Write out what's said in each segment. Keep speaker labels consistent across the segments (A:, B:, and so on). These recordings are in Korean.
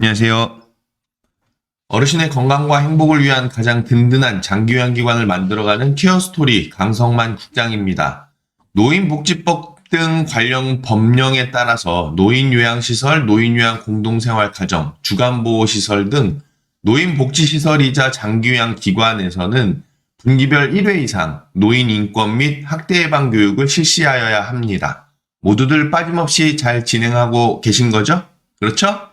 A: 안녕하세요. 어르신의 건강과 행복을 위한 가장 든든한 장기요양기관을 만들어가는 케어스토리 강성만 국장입니다. 노인복지법 등 관련 법령에 따라서 노인요양시설, 노인요양공동생활가정, 주간보호시설 등 노인복지시설이자 장기요양기관에서는 분기별 1회 이상 노인인권 및 학대 예방 교육을 실시하여야 합니다. 모두들 빠짐없이 잘 진행하고 계신 거죠? 그렇죠?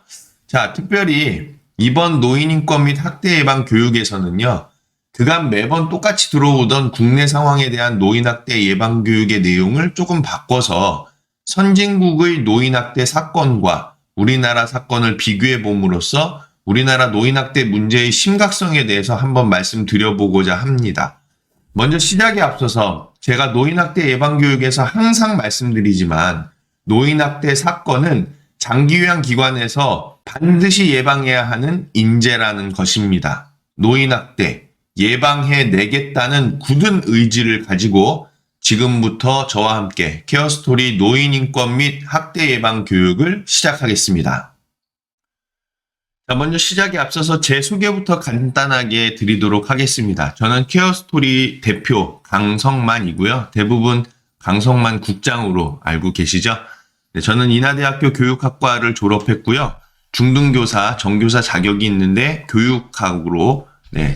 A: 자, 특별히 이번 노인인권 및 학대 예방 교육에서는요, 그간 매번 똑같이 들어오던 국내 상황에 대한 노인학대 예방 교육의 내용을 조금 바꿔서 선진국의 노인학대 사건과 우리나라 사건을 비교해 봄으로써 우리나라 노인학대 문제의 심각성에 대해서 한번 말씀드려보고자 합니다. 먼저 시작에 앞서서 제가 노인학대 예방 교육에서 항상 말씀드리지만 노인학대 사건은 장기요양기관에서 반드시 예방해야 하는 인재라는 것입니다. 노인학대 예방해내겠다는 굳은 의지를 가지고 지금부터 저와 함께 케어스토리 노인인권 및 학대 예방 교육을 시작하겠습니다. 자, 먼저 시작에 앞서서 제 소개부터 간단하게 드리도록 하겠습니다. 저는 케어스토리 대표 강성만이고요. 대부분 강성만 국장으로 알고 계시죠? 네, 저는 인하대학교 교육학과를 졸업했고요. 중등교사, 정교사 자격이 있는데 교육학으로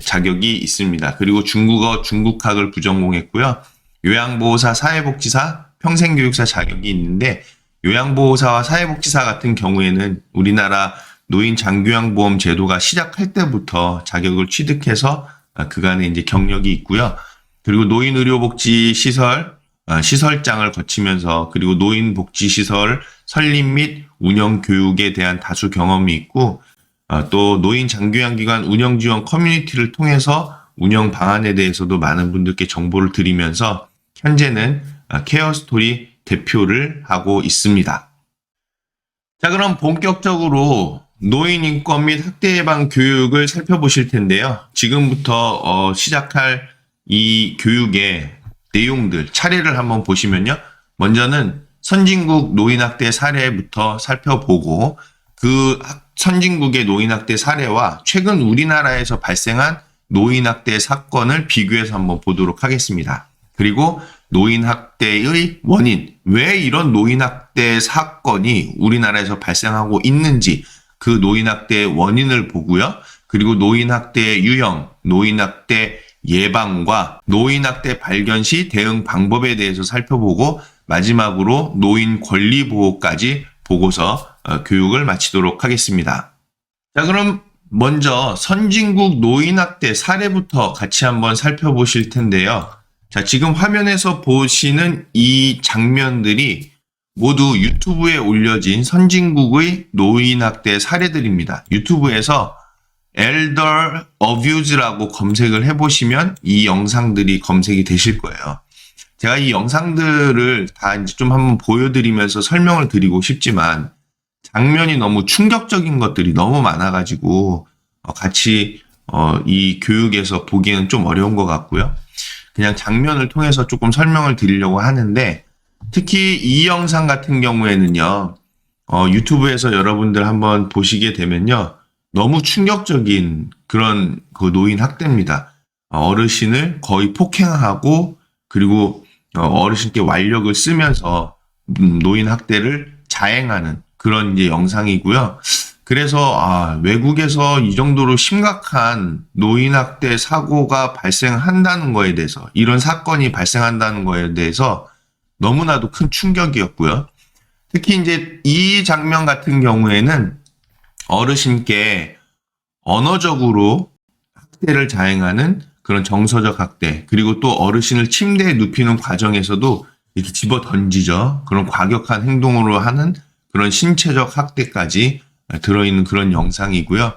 A: 자격이 있습니다. 그리고 중국어, 중국학을 부전공했고요. 요양보호사, 사회복지사, 평생교육사 자격이 있는데 요양보호사와 사회복지사 같은 경우에는 우리나라 노인 장기요양보험 제도가 시작할 때부터 자격을 취득해서 그간에 이제 경력이 있고요. 그리고 노인의료복지시설, 시설장을 거치면서 그리고 노인복지시설 설립 및 운영 교육에 대한 다수 경험이 있고 또 노인 장기요양기관 운영 지원 커뮤니티를 통해서 운영 방안에 대해서도 많은 분들께 정보를 드리면서 현재는 케어스토리 대표를 하고 있습니다. 자, 그럼 본격적으로 노인인권 및 학대 예방 교육을 살펴보실 텐데요. 지금부터 시작할 이 교육의 내용들 차례를 한번 보시면요. 먼저는 선진국 노인학대 사례부터 살펴보고 그 선진국의 노인학대 사례와 최근 우리나라에서 발생한 노인학대 사건을 비교해서 한번 보도록 하겠습니다. 그리고 노인학대의 원인, 왜 이런 노인학대 사건이 우리나라에서 발생하고 있는지 그 노인학대의 원인을 보고요. 그리고 노인학대의 유형, 노인학대 예방과 노인학대 발견 시 대응 방법에 대해서 살펴보고 마지막으로 노인 권리 보호까지 보고서 교육을 마치도록 하겠습니다. 자, 그럼 먼저 선진국 노인학대 사례부터 같이 한번 살펴보실 텐데요. 자, 지금 화면에서 보시는 이 장면들이 모두 유튜브에 올려진 선진국의 노인학대 사례들입니다. 유튜브에서 Elder Abuse라고 검색을 해보시면 이 영상들이 검색이 되실 거예요. 제가 이 영상들을 다 이제 좀 한번 보여드리면서 설명을 드리고 싶지만 장면이 너무 충격적인 것들이 너무 많아가지고 같이 이 교육에서 보기에는 좀 어려운 것 같고요. 그냥 장면을 통해서 조금 설명을 드리려고 하는데 특히 이 영상 같은 경우에는요. 유튜브에서 여러분들 한번 보시게 되면요. 너무 충격적인 그런 그 노인 학대입니다. 어르신을 거의 폭행하고 그리고 어르신께 완력을 쓰면서 노인 학대를 자행하는 그런 이제 영상이고요. 그래서 외국에서 이 정도로 심각한 노인 학대 사고가 발생한다는 거에 대해서 이런 사건이 발생한다는 거에 대해서 너무나도 큰 충격이었고요. 특히 이제 이 장면 같은 경우에는 어르신께 언어적으로 학대를 자행하는 그런 정서적 학대, 그리고 또 어르신을 침대에 눕히는 과정에서도 이렇게 집어 던지죠. 그런 과격한 행동으로 하는 그런 신체적 학대까지 들어있는 그런 영상이고요.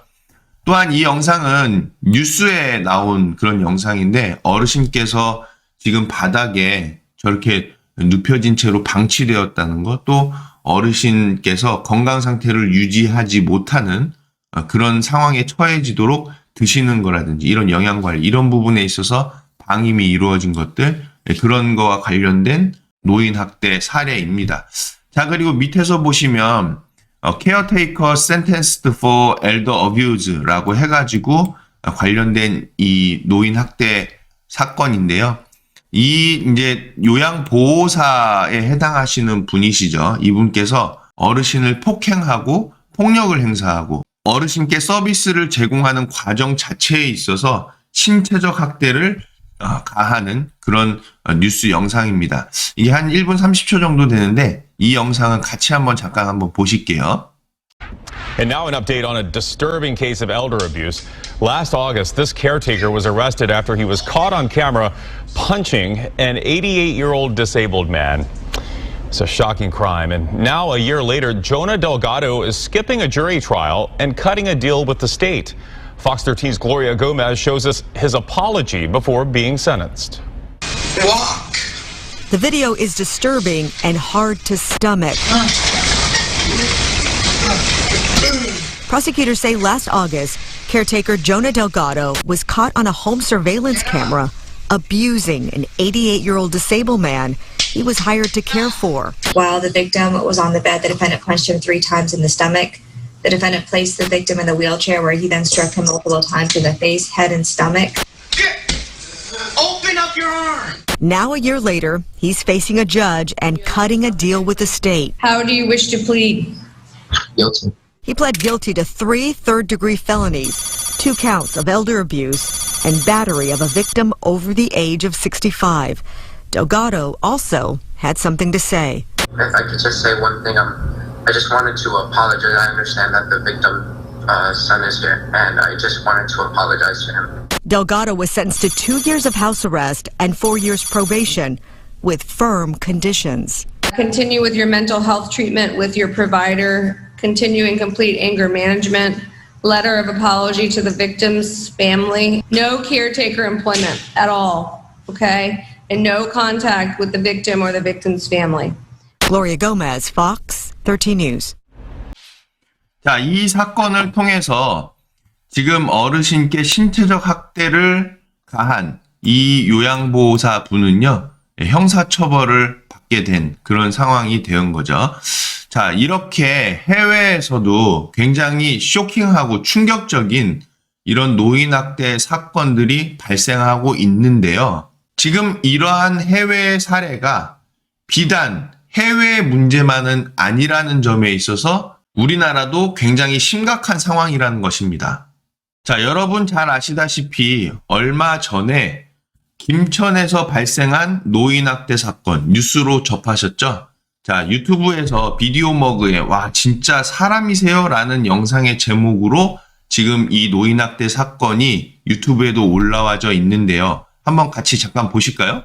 A: 또한 이 영상은 뉴스에 나온 그런 영상인데 어르신께서 지금 바닥에 저렇게 눕혀진 채로 방치되었다는 것, 또 어르신께서 건강 상태를 유지하지 못하는 그런 상황에 처해지도록 드시는 거라든지 이런 영양관리, 이런 부분에 있어서 방임이 이루어진 것들, 그런 거와 관련된 노인 학대 사례입니다. 자, 그리고 밑에서 보시면 Caretaker Sentenced for Elder Abuse라고 해가지고 관련된 이 노인 학대 사건인데요. 이 이제 요양보호사에 해당하시는 분이시죠. 이분께서 어르신을 폭행하고 폭력을 행사하고 어르신께 서비스를 제공하는 과정 자체에 있어서 신체적 학대를 가하는 그런 뉴스 영상입니다. 이게 한 1분 30초 정도 되는데 이 영상은 같이 잠깐 한번 보실게요.
B: And now an update on a disturbing case of elder abuse. Last August, this caretaker was arrested after he was caught on camera punching an 88-year-old disabled man. It's a shocking crime. And now, a year later, Jonah Delgado is skipping a jury trial and cutting a deal with the state. Fox 13's Gloria Gomez shows us his apology before being sentenced.
C: Walk.
D: The video is disturbing and hard to stomach. Prosecutors say last August, caretaker Jonah Delgado was caught on a home surveillance camera abusing an 88-year-old disabled man he was hired to care for.
E: While the victim was on the bed, the defendant punched him 3 times in the stomach. The defendant placed the victim in the wheelchair where he then struck him multiple times in the face, head, and stomach.
C: Open up your arm.
D: Now, a year later, he's facing a judge and cutting a deal with the state.
E: How do you wish to plead?
C: Guilty.
D: He pled guilty to 3 third-degree felonies, 2 counts of elder abuse, and battery of a victim over the age of 65. Delgado also had something to say.
F: If I could just say one thing, I just wanted to apologize. I understand that the victim's son is here, and I just wanted to apologize to him.
D: Delgado was sentenced to 2 years of house arrest and 4 years probation with firm conditions.
E: Continue with your mental health treatment with your provider. Continue and complete anger management. Letter of apology to the victim's family. No caretaker employment at all, okay? And no contact with the victim or the victim's family.
D: Gloria Gomez, Fox 13 News.
A: 자, 이 사건을 통해서 지금 어르신께 신체적 학대를 가한 이 요양보호사 분은요, 형사처벌을 받게 된 그런 상황이 된 거죠. 자, 이렇게 해외에서도 굉장히 쇼킹하고 충격적인 이런 노인학대 사건들이 발생하고 있는데요. 지금 이러한 해외 사례가 비단 해외 문제만은 아니라는 점에 있어서 우리나라도 굉장히 심각한 상황이라는 것입니다. 자, 여러분 잘 아시다시피 얼마 전에 김천에서 발생한 노인학대 사건 뉴스로 접하셨죠? 자, 유튜브에서 비디오 머그에 와 진짜 사람이세요? 라는 영상의 제목으로 지금 이 노인학대 사건이 유튜브에도 올라와져 있는데요. 한번 같이 잠깐 보실까요?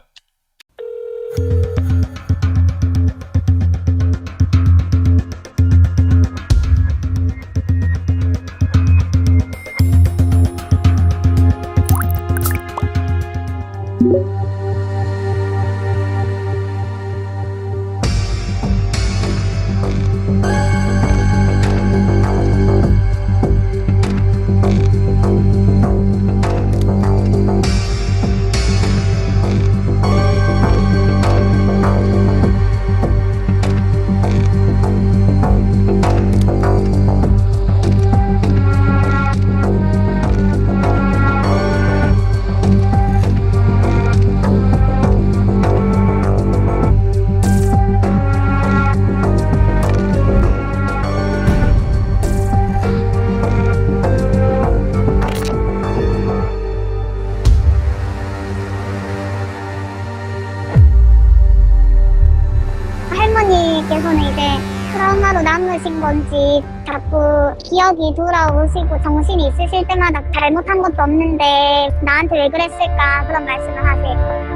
G: 할머니께서는 이제 트라우마로 남으신 건지 자꾸 기억이 돌아오시고 정신이 있으실 때마다 잘못한 것도 없는데 나한테 왜 그랬을까 그런 말씀을 하세요.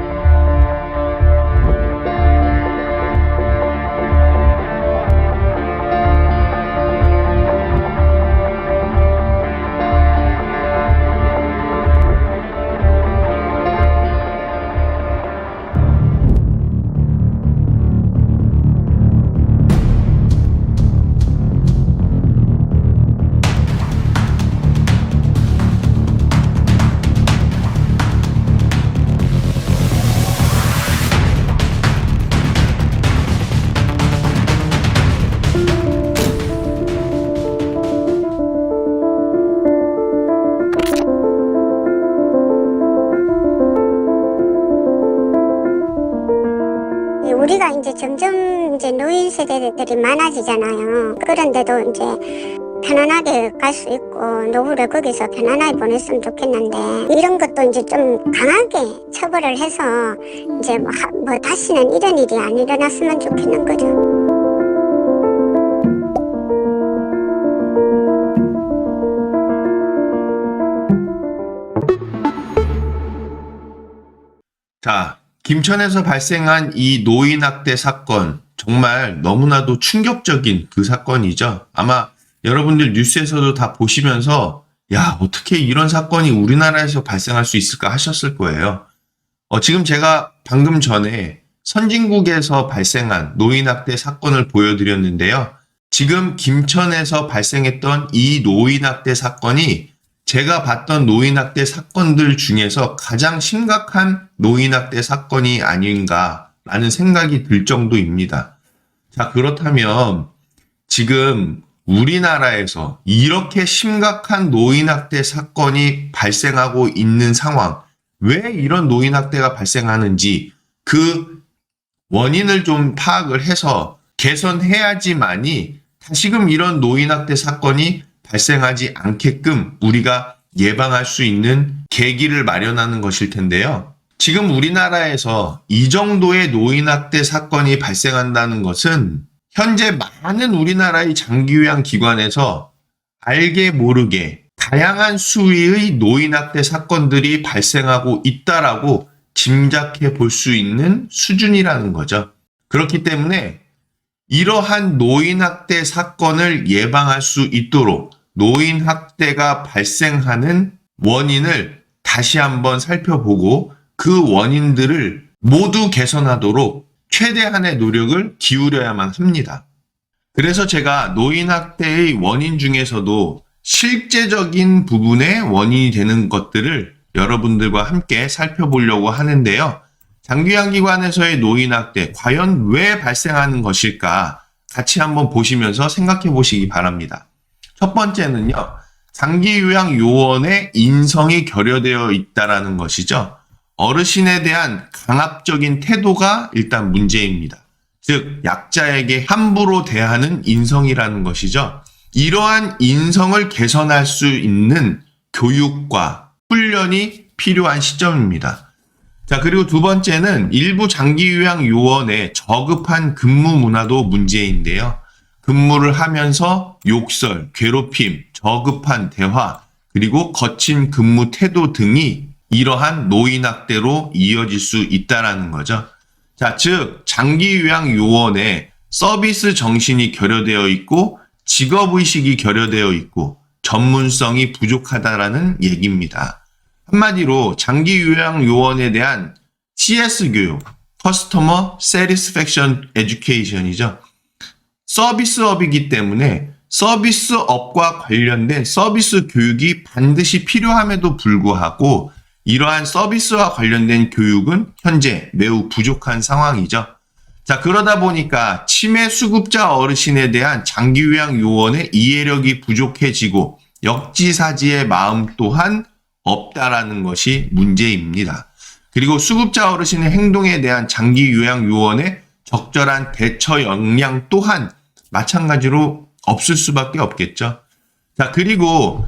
G: 점점 이제 노인 세대들이 많아지잖아요. 그런데도 이제 편안하게 갈 수 있고 노후를 거기서 편안하게 보냈으면 좋겠는데 이런 것도 이제 좀 강하게 처벌을 해서 이제 뭐 다시는 이런 일이 안 일어났으면 좋겠는 거죠.
A: 자, 김천에서 발생한 이 노인학대 사건, 정말 너무나도 충격적인 그 사건이죠. 아마 여러분들 뉴스에서도 다 보시면서 야, 어떻게 이런 사건이 우리나라에서 발생할 수 있을까 하셨을 거예요. 지금 제가 방금 전에 선진국에서 발생한 노인학대 사건을 보여드렸는데요. 지금 김천에서 발생했던 이 노인학대 사건이 제가 봤던 노인학대 사건들 중에서 가장 심각한 노인학대 사건이 아닌가라는 생각이 들 정도입니다. 자, 그렇다면 지금 우리나라에서 이렇게 심각한 노인학대 사건이 발생하고 있는 상황, 왜 이런 노인학대가 발생하는지 그 원인을 좀 파악을 해서 개선해야지만이 다시금 이런 노인학대 사건이 발생하지 않게끔 우리가 예방할 수 있는 계기를 마련하는 것일 텐데요. 지금 우리나라에서 이 정도의 노인학대 사건이 발생한다는 것은 현재 많은 우리나라의 장기요양 기관에서 알게 모르게 다양한 수위의 노인학대 사건들이 발생하고 있다라고 짐작해 볼 수 있는 수준이라는 거죠. 그렇기 때문에 이러한 노인학대 사건을 예방할 수 있도록 노인학대가 발생하는 원인을 다시 한번 살펴보고 그 원인들을 모두 개선하도록 최대한의 노력을 기울여야만 합니다. 그래서 제가 노인학대의 원인 중에서도 실제적인 부분의 원인이 되는 것들을 여러분들과 함께 살펴보려고 하는데요. 장기요양기관에서의 노인학대, 과연 왜 발생하는 것일까? 같이 한번 보시면서 생각해 보시기 바랍니다. 첫 번째는요, 장기요양요원의 인성이 결여되어 있다는 것이죠. 어르신에 대한 강압적인 태도가 일단 문제입니다. 즉, 약자에게 함부로 대하는 인성이라는 것이죠. 이러한 인성을 개선할 수 있는 교육과 훈련이 필요한 시점입니다. 자, 그리고 두 번째는 일부 장기요양요원의 저급한 근무 문화도 문제인데요. 근무를 하면서 욕설, 괴롭힘, 저급한 대화, 그리고 거친 근무 태도 등이 이러한 노인학대로 이어질 수 있다는 거죠. 자, 즉 장기요양요원의 서비스 정신이 결여되어 있고 직업의식이 결여되어 있고 전문성이 부족하다라는 얘기입니다. 한마디로 장기요양요원에 대한 CS 교육, Customer Satisfaction Education이죠. 서비스업이기 때문에 서비스업과 관련된 서비스 교육이 반드시 필요함에도 불구하고 이러한 서비스와 관련된 교육은 현재 매우 부족한 상황이죠. 자, 그러다 보니까 치매 수급자 어르신에 대한 장기요양요원의 이해력이 부족해지고 역지사지의 마음 또한 없다라는 것이 문제입니다. 그리고 수급자 어르신의 행동에 대한 장기요양요원의 적절한 대처 역량 또한 마찬가지로 없을 수밖에 없겠죠. 자, 그리고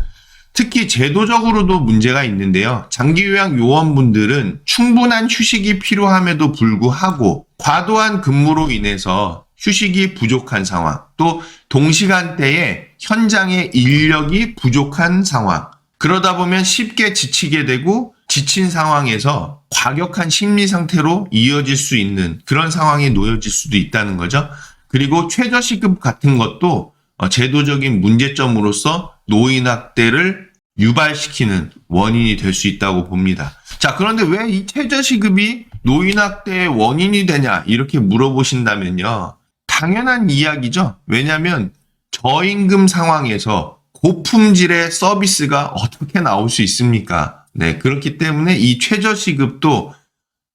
A: 특히 제도적으로도 문제가 있는데요. 장기요양 요원분들은 충분한 휴식이 필요함에도 불구하고 과도한 근무로 인해서 휴식이 부족한 상황, 또 동시간대에 현장의 인력이 부족한 상황, 그러다 보면 쉽게 지치게 되고 지친 상황에서 과격한 심리 상태로 이어질 수 있는 그런 상황에 놓여질 수도 있다는 거죠. 그리고 최저시급 같은 것도 제도적인 문제점으로서 노인학대를 유발시키는 원인이 될 수 있다고 봅니다. 자, 그런데 왜 이 최저시급이 노인학대의 원인이 되냐 이렇게 물어보신다면요. 당연한 이야기죠. 왜냐하면 저임금 상황에서 고품질의 서비스가 어떻게 나올 수 있습니까? 네, 그렇기 때문에 이 최저시급도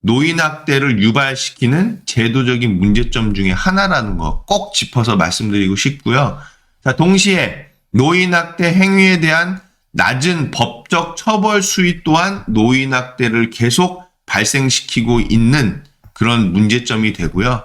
A: 노인학대를 유발시키는 제도적인 문제점 중에 하나라는 거 꼭 짚어서 말씀드리고 싶고요. 자, 동시에 노인학대 행위에 대한 낮은 법적 처벌 수위 또한 노인학대를 계속 발생시키고 있는 그런 문제점이 되고요.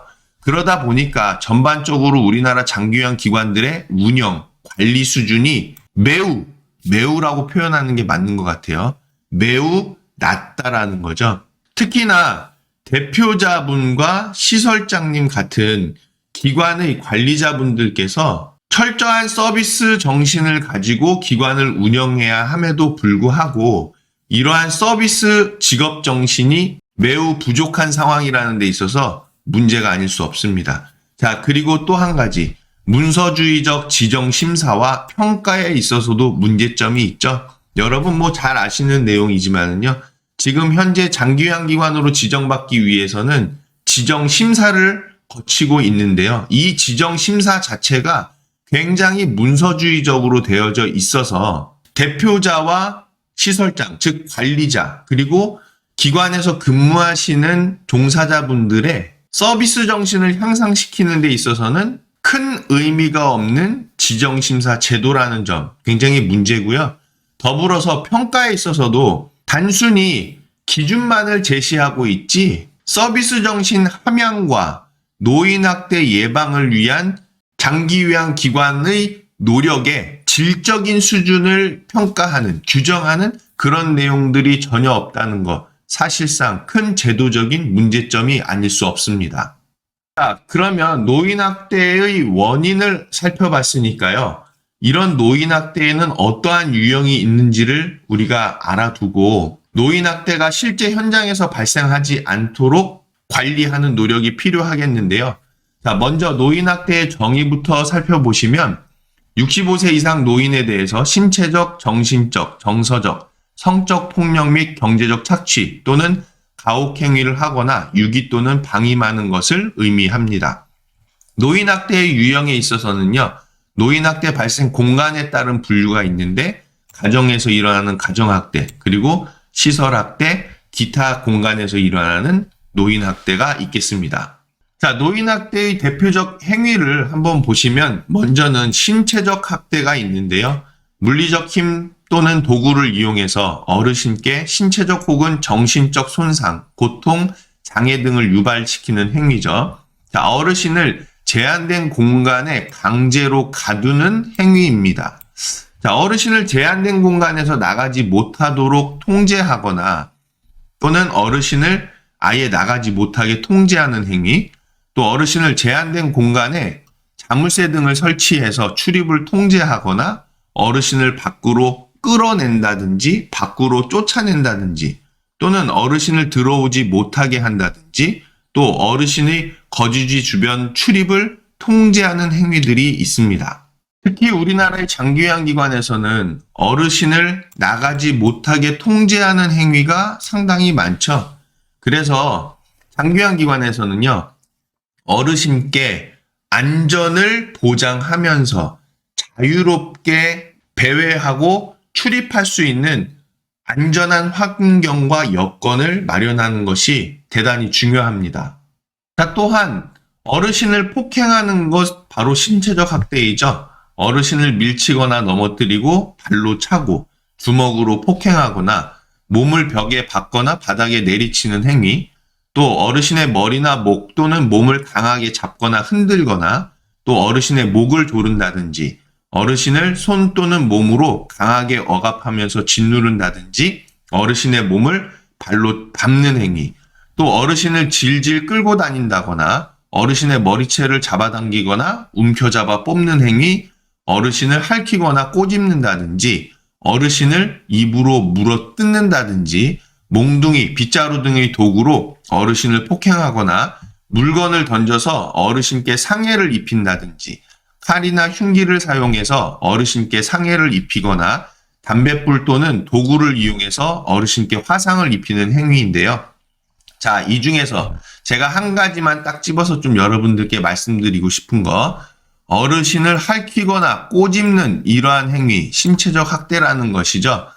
A: 그러다 보니까 전반적으로 우리나라 장기요양 기관들의 운영, 관리 수준이 매우라고 표현하는 게 맞는 것 같아요. 매우 낮다라는 거죠. 특히나 대표자분과 시설장님 같은 기관의 관리자분들께서 철저한 서비스 정신을 가지고 기관을 운영해야 함에도 불구하고 이러한 서비스 직업 정신이 매우 부족한 상황이라는 데 있어서 문제가 아닐 수 없습니다. 자, 그리고 또 한 가지. 문서주의적 지정심사와 평가에 있어서도 문제점이 있죠. 여러분 뭐 잘 아시는 내용이지만은요. 지금 현재 장기요양기관으로 지정받기 위해서는 지정심사를 거치고 있는데요. 이 지정심사 자체가 굉장히 문서주의적으로 되어져 있어서 대표자와 시설장, 즉 관리자, 그리고 기관에서 근무하시는 종사자분들의 서비스 정신을 향상시키는 데 있어서는 큰 의미가 없는 지정심사 제도라는 점 굉장히 문제고요. 더불어서 평가에 있어서도 단순히 기준만을 제시하고 있지 서비스 정신 함양과 노인학대 예방을 위한 장기요양 기관의 노력에 질적인 수준을 평가하는, 규정하는 그런 내용들이 전혀 없다는 것, 사실상 큰 제도적인 문제점이 아닐 수 없습니다. 자, 그러면 노인학대의 원인을 살펴봤으니까요. 이런 노인학대에는 어떠한 유형이 있는지를 우리가 알아두고 노인학대가 실제 현장에서 발생하지 않도록 관리하는 노력이 필요하겠는데요. 자, 먼저 노인학대의 정의부터 살펴보시면 65세 이상 노인에 대해서 신체적, 정신적, 정서적, 성적 폭력 및 경제적 착취 또는 가혹행위를 하거나 유기 또는 방임하는 것을 의미합니다. 노인학대의 유형에 있어서는요. 노인학대 발생 공간에 따른 분류가 있는데 가정에서 일어나는 가정학대, 그리고 시설학대, 기타 공간에서 일어나는 노인학대가 있겠습니다. 자, 노인학대의 대표적 행위를 한번 보시면 먼저는 신체적 학대가 있는데요. 물리적 힘 또는 도구를 이용해서 어르신께 신체적 혹은 정신적 손상, 고통, 장애 등을 유발시키는 행위죠. 자, 어르신을 제한된 공간에 강제로 가두는 행위입니다. 자, 어르신을 제한된 공간에서 나가지 못하도록 통제하거나 또는 어르신을 아예 나가지 못하게 통제하는 행위, 또 어르신을 제한된 공간에 자물쇠 등을 설치해서 출입을 통제하거나 어르신을 밖으로 끌어낸다든지 밖으로 쫓아낸다든지 또는 어르신을 들어오지 못하게 한다든지 또 어르신의 거주지 주변 출입을 통제하는 행위들이 있습니다. 특히 우리나라의 장기요양기관에서는 어르신을 나가지 못하게 통제하는 행위가 상당히 많죠. 그래서 장기요양기관에서는요. 어르신께 안전을 보장하면서 자유롭게 배회하고 출입할 수 있는 안전한 환경과 여건을 마련하는 것이 대단히 중요합니다. 자, 또한 어르신을 폭행하는 것 바로 신체적 학대이죠. 어르신을 밀치거나 넘어뜨리고 발로 차고 주먹으로 폭행하거나 몸을 벽에 박거나 바닥에 내리치는 행위, 또 어르신의 머리나 목 또는 몸을 강하게 잡거나 흔들거나 또 어르신의 목을 조른다든지 어르신을 손 또는 몸으로 강하게 억압하면서 짓누른다든지 어르신의 몸을 발로 밟는 행위, 또 어르신을 질질 끌고 다닌다거나 어르신의 머리채를 잡아당기거나 움켜잡아 뽑는 행위, 어르신을 핥히거나 꼬집는다든지 어르신을 입으로 물어 뜯는다든지 몽둥이, 빗자루 등의 도구로 어르신을 폭행하거나 물건을 던져서 어르신께 상해를 입힌다든지 칼이나 흉기를 사용해서 어르신께 상해를 입히거나 담뱃불 또는 도구를 이용해서 어르신께 화상을 입히는 행위인데요. 자, 이 중에서 제가 한 가지만 딱 집어서 좀 여러분들께 말씀드리고 싶은 거, 어르신을 핥히거나 꼬집는 이러한 행위, 신체적 학대라는 것이죠.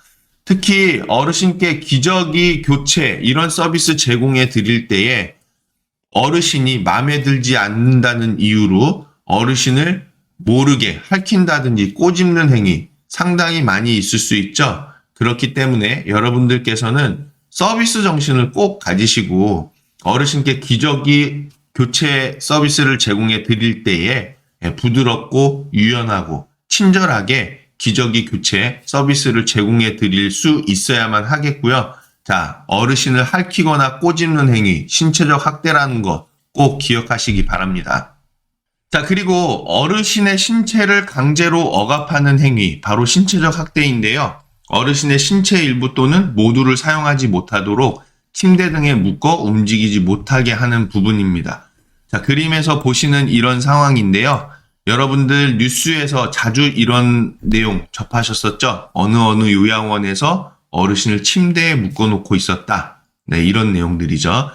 A: 특히 어르신께 기저귀 교체 이런 서비스 제공해 드릴 때에 어르신이 마음에 들지 않는다는 이유로 어르신을 모르게 핥힌다든지 꼬집는 행위 상당히 많이 있을 수 있죠. 그렇기 때문에 여러분들께서는 서비스 정신을 꼭 가지시고 어르신께 기저귀 교체 서비스를 제공해 드릴 때에 부드럽고 유연하고 친절하게 기저귀 교체 서비스를 제공해 드릴 수 있어야만 하겠고요. 자, 어르신을 핥히거나 꼬집는 행위, 신체적 학대라는 것 꼭 기억하시기 바랍니다. 자, 그리고 어르신의 신체를 강제로 억압하는 행위, 바로 신체적 학대인데요. 어르신의 신체 일부 또는 모두를 사용하지 못하도록 침대 등에 묶어 움직이지 못하게 하는 부분입니다. 자, 그림에서 보시는 이런 상황인데요. 여러분들 뉴스에서 자주 이런 내용 접하셨었죠? 어느 요양원에서 어르신을 침대에 묶어놓고 있었다. 네, 이런 내용들이죠.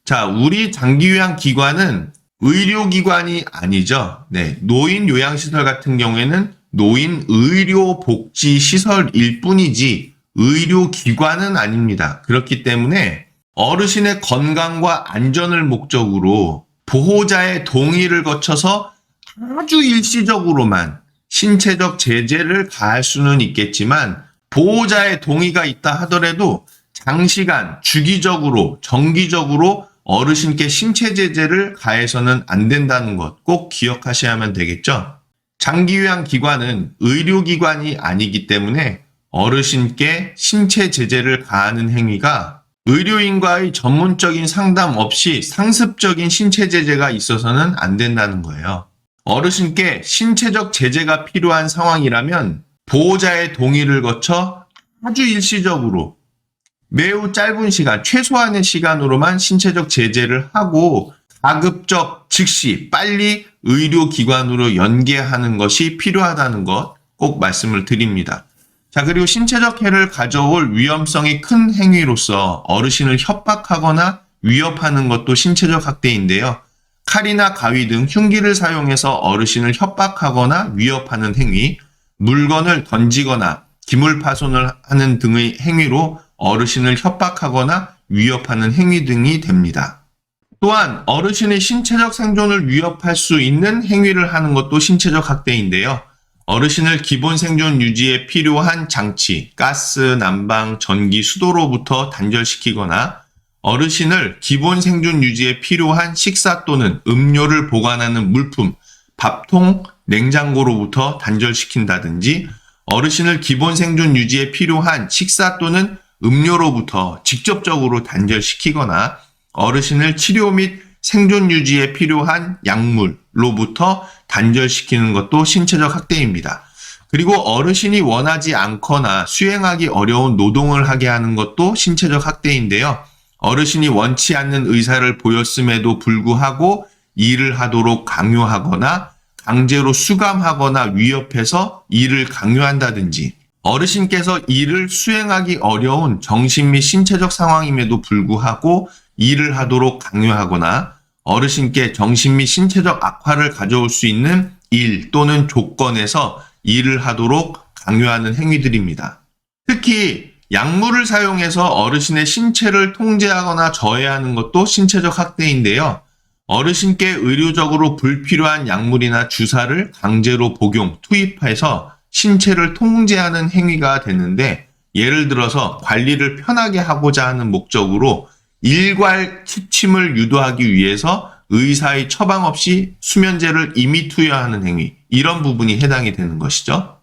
A: 자, 우리 장기요양기관은 의료기관이 아니죠. 네, 노인 요양시설 같은 경우에는 노인 의료복지시설일 뿐이지 의료기관은 아닙니다. 그렇기 때문에 어르신의 건강과 안전을 목적으로 보호자의 동의를 거쳐서 아주 일시적으로만 신체적 제재를 가할 수는 있겠지만 보호자의 동의가 있다 하더라도 장시간, 주기적으로, 정기적으로 어르신께 신체 제재를 가해서는 안 된다는 것 꼭 기억하셔야만 되겠죠. 장기요양기관은 의료기관이 아니기 때문에 어르신께 신체 제재를 가하는 행위가 의료인과의 전문적인 상담 없이 상습적인 신체 제재가 있어서는 안 된다는 거예요. 어르신께 신체적 제재가 필요한 상황이라면 보호자의 동의를 거쳐 아주 일시적으로 매우 짧은 시간, 최소한의 시간으로만 신체적 제재를 하고 가급적 즉시 빨리 의료기관으로 연계하는 것이 필요하다는 것 꼭 말씀을 드립니다. 자, 그리고 신체적 해를 가져올 위험성이 큰 행위로서 어르신을 협박하거나 위협하는 것도 신체적 학대인데요. 칼이나 가위 등 흉기를 사용해서 어르신을 협박하거나 위협하는 행위, 물건을 던지거나 기물파손을 하는 등의 행위로 어르신을 협박하거나 위협하는 행위 등이 됩니다. 또한 어르신의 신체적 생존을 위협할 수 있는 행위를 하는 것도 신체적 학대인데요. 어르신을 기본 생존 유지에 필요한 장치, 가스, 난방, 전기, 수도로부터 단절시키거나 어르신을 기본 생존 유지에 필요한 식사 또는 음료를 보관하는 물품, 밥통, 냉장고로부터 단절시킨다든지 어르신을 기본 생존 유지에 필요한 식사 또는 음료로부터 직접적으로 단절시키거나 어르신을 치료 및 생존 유지에 필요한 약물로부터 단절시키는 것도 신체적 학대입니다. 그리고 어르신이 원하지 않거나 수행하기 어려운 노동을 하게 하는 것도 신체적 학대인데요. 어르신이 원치 않는 의사를 보였음에도 불구하고 일을 하도록 강요하거나 강제로 수감하거나 위협해서 일을 강요한다든지 어르신께서 일을 수행하기 어려운 정신 및 신체적 상황임에도 불구하고 일을 하도록 강요하거나 어르신께 정신 및 신체적 악화를 가져올 수 있는 일 또는 조건에서 일을 하도록 강요하는 행위들입니다. 특히 약물을 사용해서 어르신의 신체를 통제하거나 저해하는 것도 신체적 학대인데요. 어르신께 의료적으로 불필요한 약물이나 주사를 강제로 복용, 투입해서 신체를 통제하는 행위가 되는데 예를 들어서 관리를 편하게 하고자 하는 목적으로 일괄 취침을 유도하기 위해서 의사의 처방 없이 수면제를 임의 투여하는 행위, 이런 부분이 해당이 되는 것이죠.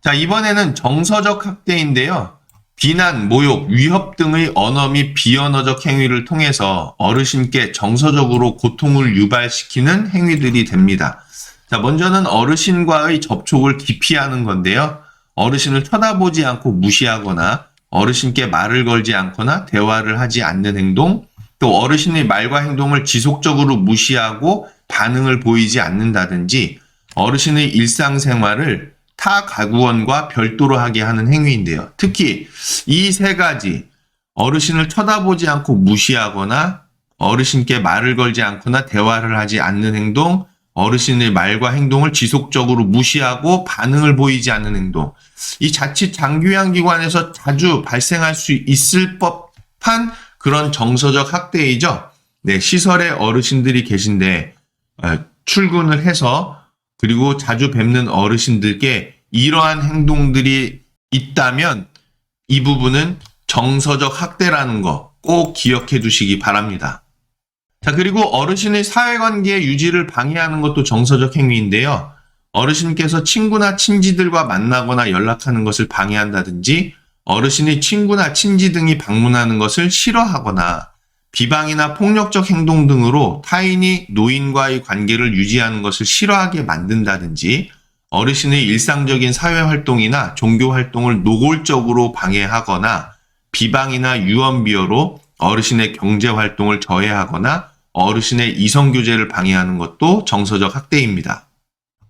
A: 자, 이번에는 정서적 학대인데요. 비난, 모욕, 위협 등의 언어 및 비언어적 행위를 통해서 어르신께 정서적으로 고통을 유발시키는 행위들이 됩니다. 자, 먼저는 어르신과의 접촉을 기피하는 건데요. 어르신을 쳐다보지 않고 무시하거나 어르신께 말을 걸지 않거나 대화를 하지 않는 행동, 또 어르신의 말과 행동을 지속적으로 무시하고 반응을 보이지 않는다든지 어르신의 일상생활을 타 가구원과 별도로 하게 하는 행위인데요. 특히 이 세 가지, 어르신을 쳐다보지 않고 무시하거나 어르신께 말을 걸지 않거나 대화를 하지 않는 행동, 어르신의 말과 행동을 지속적으로 무시하고 반응을 보이지 않는 행동, 이 자칫 장기요양기관에서 자주 발생할 수 있을 법한 그런 정서적 학대이죠. 네, 시설에 어르신들이 계신데 출근을 해서 그리고 자주 뵙는 어르신들께 이러한 행동들이 있다면 이 부분은 정서적 학대라는 거 꼭 기억해 두시기 바랍니다. 자, 그리고 어르신의 사회관계 유지를 방해하는 것도 정서적 행위인데요. 어르신께서 친구나 친지들과 만나거나 연락하는 것을 방해한다든지 어르신의 친구나 친지 등이 방문하는 것을 싫어하거나 비방이나 폭력적 행동 등으로 타인이 노인과의 관계를 유지하는 것을 싫어하게 만든다든지 어르신의 일상적인 사회활동이나 종교활동을 노골적으로 방해하거나 비방이나 유언비어로 어르신의 경제활동을 저해하거나 어르신의 이성교제를 방해하는 것도 정서적 학대입니다.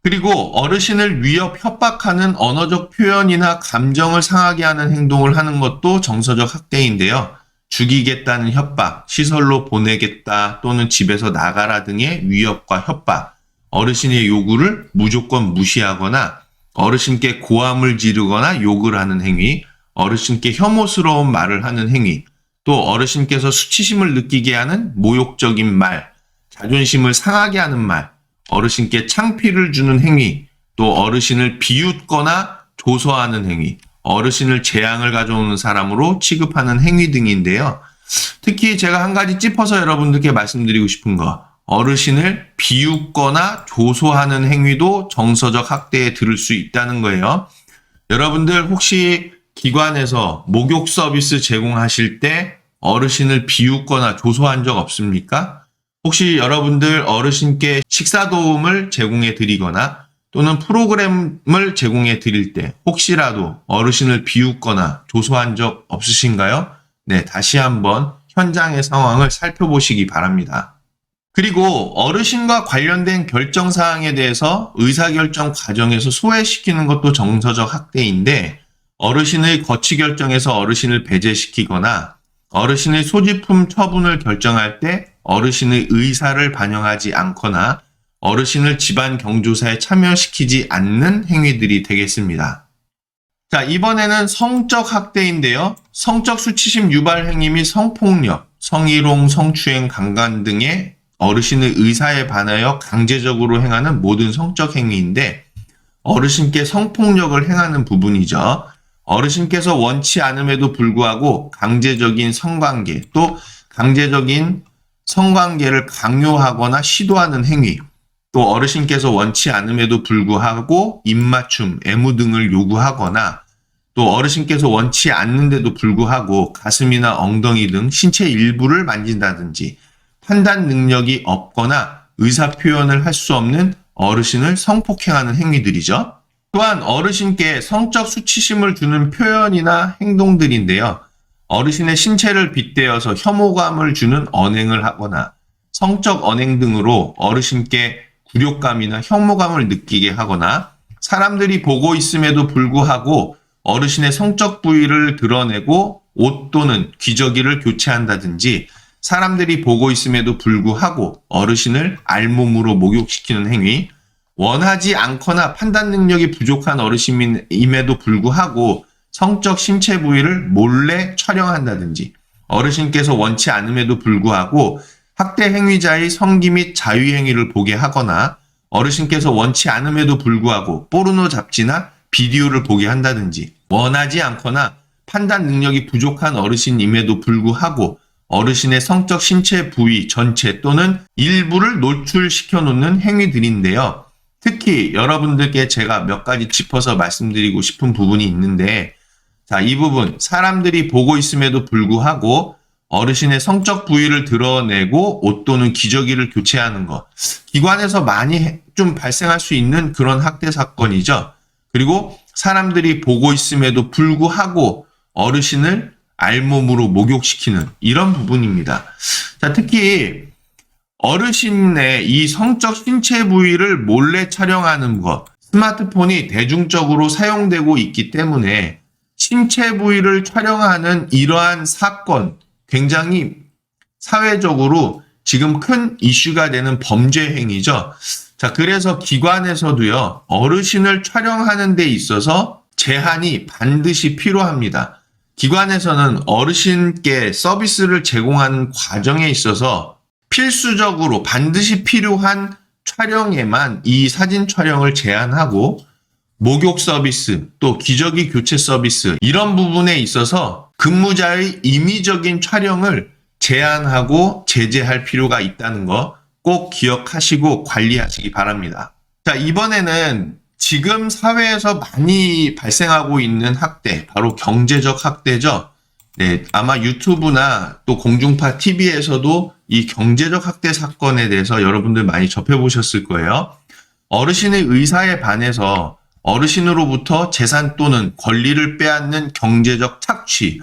A: 그리고 어르신을 위협, 협박하는 언어적 표현이나 감정을 상하게 하는 행동을 하는 것도 정서적 학대인데요. 죽이겠다는 협박, 시설로 보내겠다 또는 집에서 나가라 등의 위협과 협박, 어르신의 요구를 무조건 무시하거나 어르신께 고함을 지르거나 욕을 하는 행위, 어르신께 혐오스러운 말을 하는 행위, 또 어르신께서 수치심을 느끼게 하는 모욕적인 말, 자존심을 상하게 하는 말, 어르신께 창피를 주는 행위, 또 어르신을 비웃거나 조소하는 행위, 어르신을 재앙을 가져오는 사람으로 취급하는 행위 등인데요. 특히 제가 한 가지 짚어서 여러분들께 말씀드리고 싶은 거, 어르신을 비웃거나 조소하는 행위도 정서적 학대에 들을 수 있다는 거예요. 여러분들 혹시 기관에서 목욕 서비스 제공하실 때 어르신을 비웃거나 조소한 적 없습니까? 혹시 여러분들 어르신께 식사 도움을 제공해 드리거나 또는 프로그램을 제공해 드릴 때 혹시라도 어르신을 비웃거나 조소한 적 없으신가요? 네, 다시 한번 현장의 상황을 살펴보시기 바랍니다. 그리고 어르신과 관련된 결정사항에 대해서 의사결정 과정에서 소외시키는 것도 정서적 학대인데 어르신의 거취 결정에서 어르신을 배제시키거나 어르신의 소지품 처분을 결정할 때 어르신의 의사를 반영하지 않거나 어르신을 집안 경조사에 참여시키지 않는 행위들이 되겠습니다. 자, 이번에는 성적 학대인데요. 성적 수치심 유발 행위 및 성폭력, 성희롱, 성추행, 강간 등의 어르신의 의사에 반하여 강제적으로 행하는 모든 성적 행위인데 어르신께 성폭력을 행하는 부분이죠. 어르신께서 원치 않음에도 불구하고 강제적인 성관계 또 강제적인 성관계를 강요하거나 시도하는 행위 또 어르신께서 원치 않음에도 불구하고 입맞춤, 애무 등을 요구하거나 또 어르신께서 원치 않는데도 불구하고 가슴이나 엉덩이 등 신체 일부를 만진다든지 판단 능력이 없거나 의사 표현을 할 수 없는 어르신을 성폭행하는 행위들이죠. 또한 어르신께 성적 수치심을 주는 표현이나 행동들인데요. 어르신의 신체를 빗대어서 혐오감을 주는 언행을 하거나 성적 언행 등으로 어르신께 굴욕감이나 혐오감을 느끼게 하거나 사람들이 보고 있음에도 불구하고 어르신의 성적 부위를 드러내고 옷 또는 기저귀를 교체한다든지 사람들이 보고 있음에도 불구하고 어르신을 알몸으로 목욕시키는 행위, 원하지 않거나 판단 능력이 부족한 어르신임에도 불구하고 성적 신체 부위를 몰래 촬영한다든지 어르신께서 원치 않음에도 불구하고 학대 행위자의 성기 및 자위 행위를 보게 하거나 어르신께서 원치 않음에도 불구하고 포르노 잡지나 비디오를 보게 한다든지 원하지 않거나 판단 능력이 부족한 어르신임에도 불구하고 어르신의 성적 신체 부위 전체 또는 일부를 노출시켜 놓는 행위들인데요. 특히 여러분들께 제가 몇 가지 짚어서 말씀드리고 싶은 부분이 있는데 자, 이 부분 사람들이 보고 있음에도 불구하고 어르신의 성적 부위를 드러내고 옷 또는 기저귀를 교체하는 것. 기관에서 많이 좀 발생할 수 있는 그런 학대 사건이죠. 그리고 사람들이 보고 있음에도 불구하고 어르신을 알몸으로 목욕시키는 이런 부분입니다. 자, 특히 어르신의 이 성적 신체 부위를 몰래 촬영하는 것, 스마트폰이 대중적으로 사용되고 있기 때문에 신체 부위를 촬영하는 이러한 사건, 굉장히 사회적으로 지금 큰 이슈가 되는 범죄 행위죠. 자, 그래서 기관에서도요, 어르신을 촬영하는 데 있어서 제한이 반드시 필요합니다. 기관에서는 어르신께 서비스를 제공하는 과정에 있어서 필수적으로 반드시 필요한 촬영에만 이 사진 촬영을 제한하고 목욕 서비스 또 기저귀 교체 서비스 이런 부분에 있어서 근무자의 임의적인 촬영을 제한하고 제재할 필요가 있다는 거 꼭 기억하시고 관리하시기 바랍니다. 자, 이번에는 지금 사회에서 많이 발생하고 있는 학대, 바로 경제적 학대죠. 네, 아마 유튜브나 또 공중파 TV에서도 이 경제적 학대 사건에 대해서 여러분들 많이 접해보셨을 거예요. 어르신의 의사에 반해서 어르신으로부터 재산 또는 권리를 빼앗는 경제적 착취,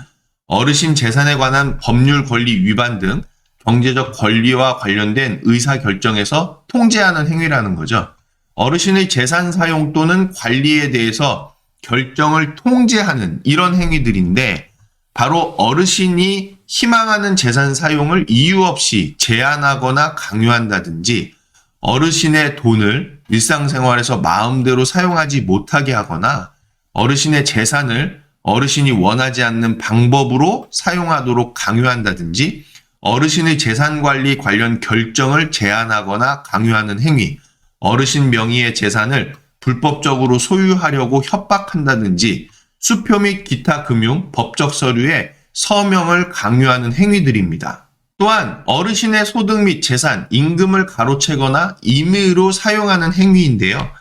A: 어르신 재산에 관한 법률 권리 위반 등 경제적 권리와 관련된 의사결정에서 통제하는 행위라는 거죠. 어르신의 재산 사용 또는 관리에 대해서 결정을 통제하는 이런 행위들인데 바로 어르신이 희망하는 재산 사용을 이유 없이 제한하거나 강요한다든지 어르신의 돈을 일상생활에서 마음대로 사용하지 못하게 하거나 어르신의 재산을 어르신이 원하지 않는 방법으로 사용하도록 강요한다든지 어르신의 재산관리 관련 결정을 제한하거나 강요하는 행위, 어르신 명의의 재산을 불법적으로 소유하려고 협박한다든지 수표 및 기타 금융, 법적 서류에 서명을 강요하는 행위들입니다. 또한 어르신의 소득 및 재산, 임금을 가로채거나 임의로 사용하는 행위인데요.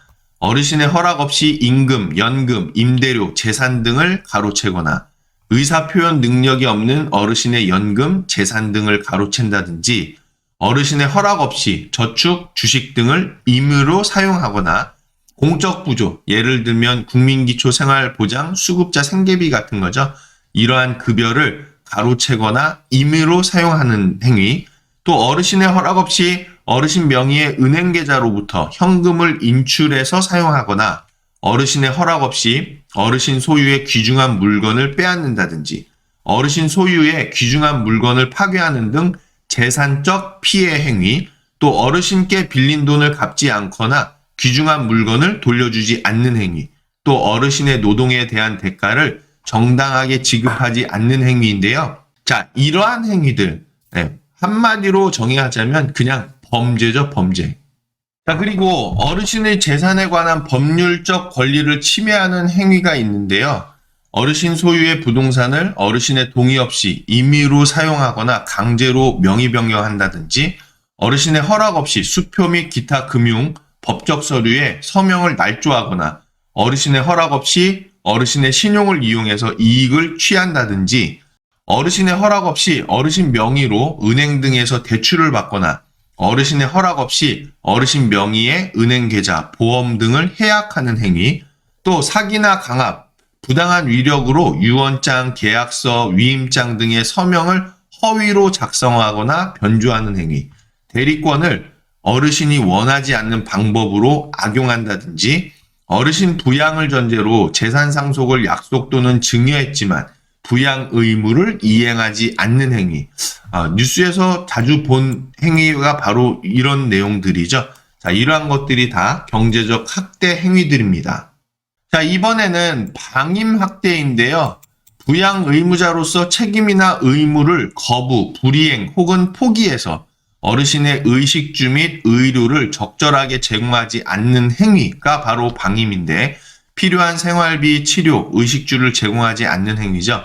A: 어르신의 허락 없이 임금, 연금, 임대료, 재산 등을 가로채거나 의사표현 능력이 없는 어르신의 연금, 재산 등을 가로챈다든지 어르신의 허락 없이 저축, 주식 등을 임의로 사용하거나 공적 부조, 예를 들면 국민기초생활보장, 수급자 생계비 같은 거죠. 이러한 급여를 가로채거나 임의로 사용하는 행위, 또 어르신의 허락 없이 어르신 명의의 은행 계좌로부터 현금을 인출해서 사용하거나 어르신의 허락 없이 어르신 소유의 귀중한 물건을 빼앗는다든지 어르신 소유의 귀중한 물건을 파괴하는 등 재산적 피해 행위, 또 어르신께 빌린 돈을 갚지 않거나 귀중한 물건을 돌려주지 않는 행위, 또 어르신의 노동에 대한 대가를 정당하게 지급하지 않는 행위인데요. 자, 이러한 행위들, 한마디로 정의하자면 그냥 범죄죠, 범죄. 자, 그리고 어르신의 재산에 관한 법률적 권리를 침해하는 행위가 있는데요. 어르신 소유의 부동산을 어르신의 동의 없이 임의로 사용하거나 강제로 명의 변경한다든지 어르신의 허락 없이 수표 및 기타 금융, 법적 서류에 서명을 날조하거나 어르신의 허락 없이 어르신의 신용을 이용해서 이익을 취한다든지 어르신의 허락 없이 어르신 명의로 은행 등에서 대출을 받거나 어르신의 허락 없이 어르신 명의의 은행 계좌, 보험 등을 해약하는 행위, 또 사기나 강압, 부당한 위력으로 유언장, 계약서, 위임장 등의 서명을 허위로 작성하거나 변조하는 행위, 대리권을 어르신이 원하지 않는 방법으로 악용한다든지 어르신 부양을 전제로 재산 상속을 약속 또는 증여했지만 부양 의무를 이행하지 않는 행위. 뉴스에서 자주 본 행위가 바로 이런 내용들이죠. 자, 이러한 것들이 다 경제적 학대 행위들입니다. 자, 이번에는 방임 학대인데요. 부양 의무자로서 책임이나 의무를 거부, 불이행 혹은 포기해서 어르신의 의식주 및 의료를 적절하게 제공하지 않는 행위가 바로 방임인데 필요한 생활비, 치료, 의식주를 제공하지 않는 행위죠.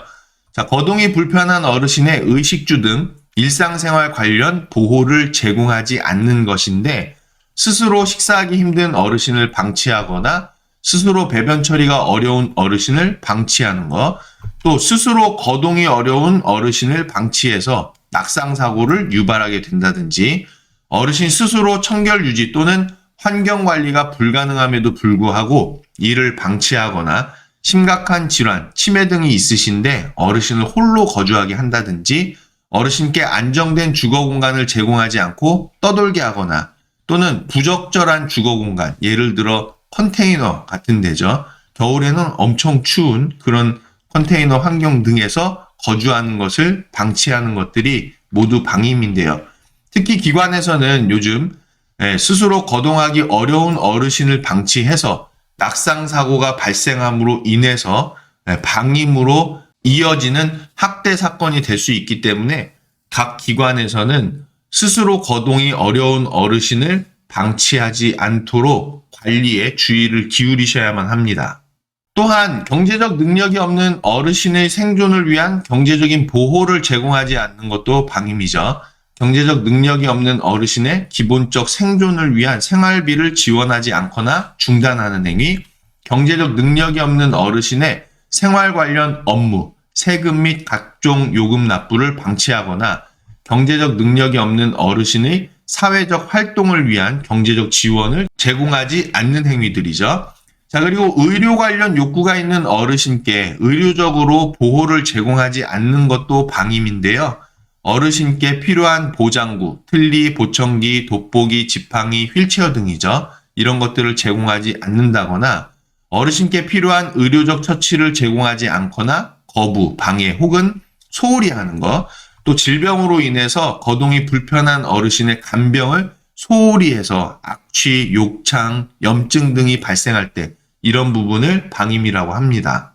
A: 자, 거동이 불편한 어르신의 의식주 등 일상생활 관련 보호를 제공하지 않는 것인데 스스로 식사하기 힘든 어르신을 방치하거나 스스로 배변 처리가 어려운 어르신을 방치하는 것, 또 스스로 거동이 어려운 어르신을 방치해서 낙상사고를 유발하게 된다든지 어르신 스스로 청결 유지 또는 환경 관리가 불가능함에도 불구하고 이를 방치하거나 심각한 질환, 치매 등이 있으신데 어르신을 홀로 거주하게 한다든지 어르신께 안정된 주거 공간을 제공하지 않고 떠돌게 하거나 또는 부적절한 주거 공간, 예를 들어 컨테이너 같은 데죠. 겨울에는 엄청 추운 그런 컨테이너 환경 등에서 거주하는 것을 방치하는 것들이 모두 방임인데요. 특히 기관에서는 요즘 스스로 거동하기 어려운 어르신을 방치해서 낙상사고가 발생함으로 인해서 방임으로 이어지는 학대 사건이 될 수 있기 때문에 각 기관에서는 스스로 거동이 어려운 어르신을 방치하지 않도록 관리에 주의를 기울이셔야만 합니다. 또한 경제적 능력이 없는 어르신의 생존을 위한 경제적인 보호를 제공하지 않는 것도 방임이죠. 경제적 능력이 없는 어르신의 기본적 생존을 위한 생활비를 지원하지 않거나 중단하는 행위, 경제적 능력이 없는 어르신의 생활 관련 업무, 세금 및 각종 요금 납부를 방치하거나 경제적 능력이 없는 어르신의 사회적 활동을 위한 경제적 지원을 제공하지 않는 행위들이죠. 자, 그리고 의료 관련 욕구가 있는 어르신께 의료적으로 보호를 제공하지 않는 것도 방임인데요. 어르신께 필요한 보장구, 틀니, 보청기, 돋보기, 지팡이, 휠체어 등이죠. 이런 것들을 제공하지 않는다거나 어르신께 필요한 의료적 처치를 제공하지 않거나 거부, 방해 혹은 소홀히 하는 것, 또 질병으로 인해서 거동이 불편한 어르신의 간병을 소홀히 해서 악취, 욕창, 염증 등이 발생할 때 이런 부분을 방임이라고 합니다.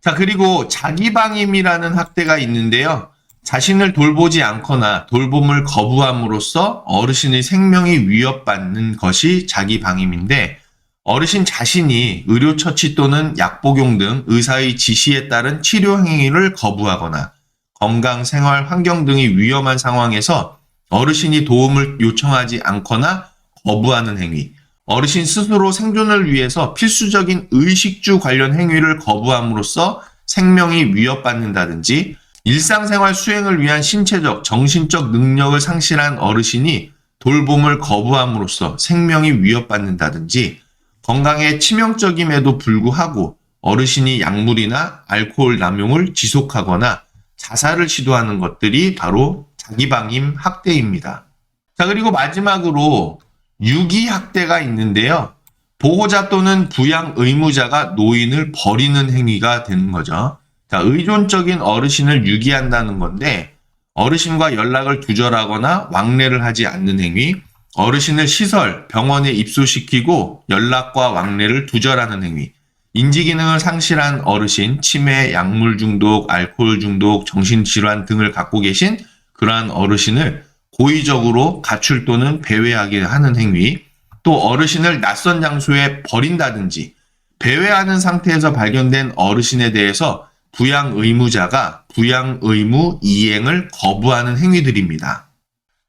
A: 자, 그리고 자기방임이라는 학대가 있는데요. 자신을 돌보지 않거나 돌봄을 거부함으로써 어르신의 생명이 위협받는 것이 자기방임인데 어르신 자신이 의료처치 또는 약복용 등 의사의 지시에 따른 치료 행위를 거부하거나 건강, 생활, 환경 등이 위험한 상황에서 어르신이 도움을 요청하지 않거나 거부하는 행위, 어르신 스스로 생존을 위해서 필수적인 의식주 관련 행위를 거부함으로써 생명이 위협받는다든지 일상생활 수행을 위한 신체적, 정신적 능력을 상실한 어르신이 돌봄을 거부함으로써 생명이 위협받는다든지 건강에 치명적임에도 불구하고 어르신이 약물이나 알코올 남용을 지속하거나 자살을 시도하는 것들이 바로 자기방임 학대입니다. 자, 그리고 마지막으로 유기학대가 있는데요. 보호자 또는 부양 의무자가 노인을 버리는 행위가 되는 거죠. 자, 의존적인 어르신을 유기한다는 건데 어르신과 연락을 두절하거나 왕래를 하지 않는 행위, 어르신을 시설, 병원에 입소시키고 연락과 왕래를 두절하는 행위, 인지기능을 상실한 어르신, 치매, 약물 중독, 알코올 중독, 정신질환 등을 갖고 계신 그러한 어르신을 고의적으로 가출 또는 배회하게 하는 행위, 또 어르신을 낯선 장소에 버린다든지 배회하는 상태에서 발견된 어르신에 대해서 부양 의무자가 부양 의무 이행을 거부하는 행위들입니다.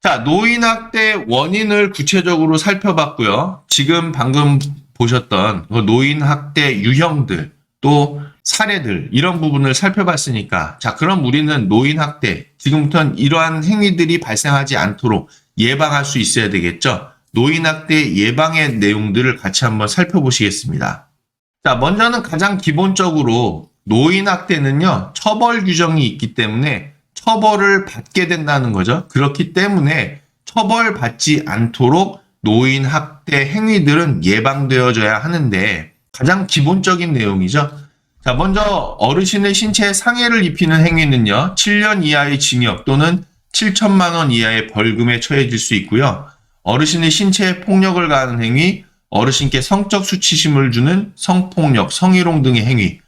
A: 자, 노인학대 원인을 구체적으로 살펴봤고요. 지금 방금 보셨던 노인학대 유형들, 또 사례들, 이런 부분을 살펴봤으니까, 자, 그럼 우리는 노인학대, 지금부터는 이러한 행위들이 발생하지 않도록 예방할 수 있어야 되겠죠? 노인학대 예방의 내용들을 같이 한번 살펴보시겠습니다. 자, 먼저는 가장 기본적으로 노인학대는요, 처벌 규정이 있기 때문에 처벌을 받게 된다는 거죠. 그렇기 때문에 처벌받지 않도록 노인학대 행위들은 예방되어져야 하는데 가장 기본적인 내용이죠. 자, 먼저 어르신의 신체에 상해를 입히는 행위는요, 7년 이하의 징역 또는 7천만 원 이하의 벌금에 처해질 수 있고요. 어르신의 신체에 폭력을 가하는 행위, 어르신께 성적 수치심을 주는 성폭력, 성희롱 등의 행위,